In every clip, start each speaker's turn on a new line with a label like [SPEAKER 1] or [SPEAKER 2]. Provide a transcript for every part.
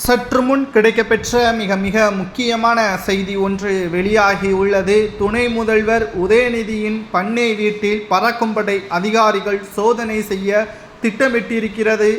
[SPEAKER 1] சற்று முன் கிடைக்கப்பெற்ற மிக முக்கியமான செய்தி ஒன்று வெளியாகி உள்ளது. துணை முதல்வர் உதயநிதியின் பண்ணை வீட்டில் பறக்கும்படை அதிகாரிகள் சோதனை செய்ய திட்டமிட்டிருக்கிறது.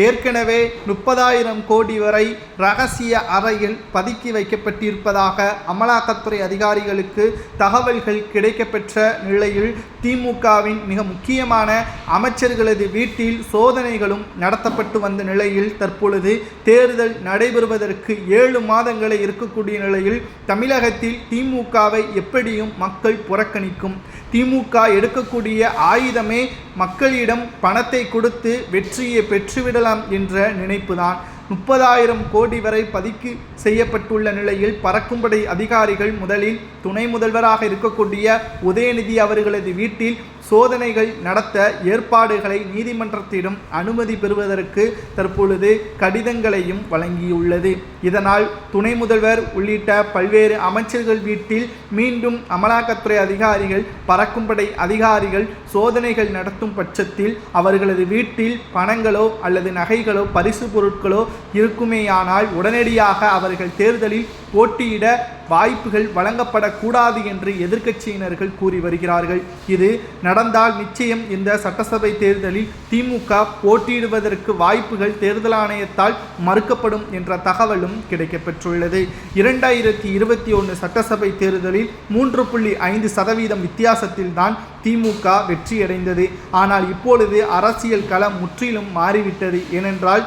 [SPEAKER 1] ஏற்கனவே 30,000 கோடி வரை ரகசிய அறையில் பதுக்கி வைக்கப்பட்டிருப்பதாக அமலாக்கத்துறை அதிகாரிகளுக்கு தகவல்கள் கிடைக்கப்பெற்ற நிலையில் திமுகவின் மிக முக்கியமான அமைச்சர்களது வீட்டில் சோதனைகளும் நடத்தப்பட்டு வந்த நிலையில் தற்பொழுது தேர்தல் நடைபெறுவதற்கு 7 மாதங்களே இருக்கக்கூடிய நிலையில் தமிழகத்தில் திமுகவை எப்படியும் மக்கள் புறக்கணிக்கும். திமுக எடுக்கக்கூடிய ஆயுதமே மக்களிடம் பணத்தை கொடுத்து வெற்றியை பெற்றுவிடலாம் என்ற நினைப்புதான். 30,000 கோடி வரை பதுக்கி செய்யப்பட்டுள்ள நிலையில் பறக்கும்படை அதிகாரிகள் முதலில் துணை முதல்வராக இருக்கக்கூடிய உதயநிதி அவர்களது வீட்டில் சோதனைகள் நடத்த ஏற்பாடுகளை நீதிமன்றத்திடம் அனுமதி பெறுவதற்கு தற்பொழுது கடிதங்களையும் வழங்கியுள்ளது. இதனால் துணை முதல்வர் உள்ளிட்ட பல்வேறு அமைச்சர்கள் வீட்டில் மீண்டும் அமலாக்கத்துறை அதிகாரிகள் பறக்கும்படை அதிகாரிகள் சோதனைகள் நடத்தும் பட்சத்தில் அவர்களது வீட்டில் பணங்களோ அல்லது நகைகளோ பரிசு பொருட்களோ இருக்குமேயானால் உடனடியாக அவர்கள் தேர்தலில் போட்டியிட வாய்ப்புகள் வழங்கப்படக்கூடாது என்று எதிர்க்கட்சியினர்கள் கூறி வருகிறார்கள். இது நடந்தால் நிச்சயம் இந்த சட்டசபை தேர்தலில் திமுக போட்டியிடுவதற்கு வாய்ப்புகள் தேர்தல் ஆணையத்தால் மறுக்கப்படும் என்ற தகவலும் கிடைக்கப்பெற்றுள்ளது. 2021 சட்டசபை தேர்தலில் 3.5% வித்தியாசத்தில் திமுக வெற்றியடைந்தது. ஆனால் இப்பொழுது அரசியல் களம் முற்றிலும் மாறிவிட்டது. ஏனென்றால்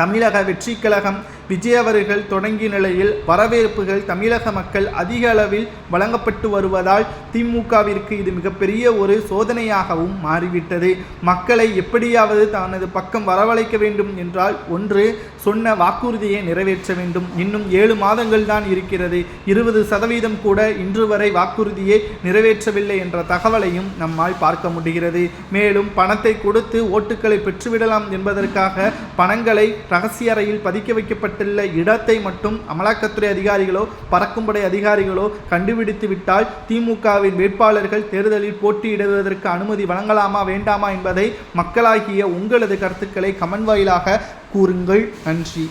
[SPEAKER 1] தமிழக வெற்றி கழகம் விஜய் அவர்கள் தொடங்கிய நிலையில் வரவேற்புகள் தமிழக மக்கள் அதிக அளவில் வழங்கப்பட்டு வருவதால் திமுகவிற்கு இது மிகப்பெரிய ஒரு சோதனையாகவும் மாறிவிட்டது. மக்களை எப்படியாவது தனது பக்கம் வரவழைக்க வேண்டும் என்றால் ஒன்று சொன்ன வாக்குறுதியை நிறைவேற்ற வேண்டும். இன்னும் 7 மாதங்கள் தான் இருக்கிறது. 20% கூட இன்று வரை வாக்குறுதியை நிறைவேற்றவில்லை என்ற தகவலையும் நம்மால் பார்க்க முடிகிறது. மேலும் பணத்தை கொடுத்து ஓட்டுக்களை பெற்றுவிடலாம் என்பதற்காக பணங்களை ரகசிய அறையில் பதுக்கி வைக்கப்பட்ட இடத்தை மட்டும் அமலாக்கத்துறை அதிகாரிகளோ பறக்கும்படை அதிகாரிகளோ கண்டுபிடித்து விட்டால் திமுகவின் வேட்பாளர்கள் தேர்தலில் போட்டியிடுவதற்கு அனுமதி வழங்கலாமா வேண்டாமா என்பதை மக்களாகிய உங்களது கருத்துக்களை கமெண்ட் வாயிலாக கூறுங்கள். நன்றி.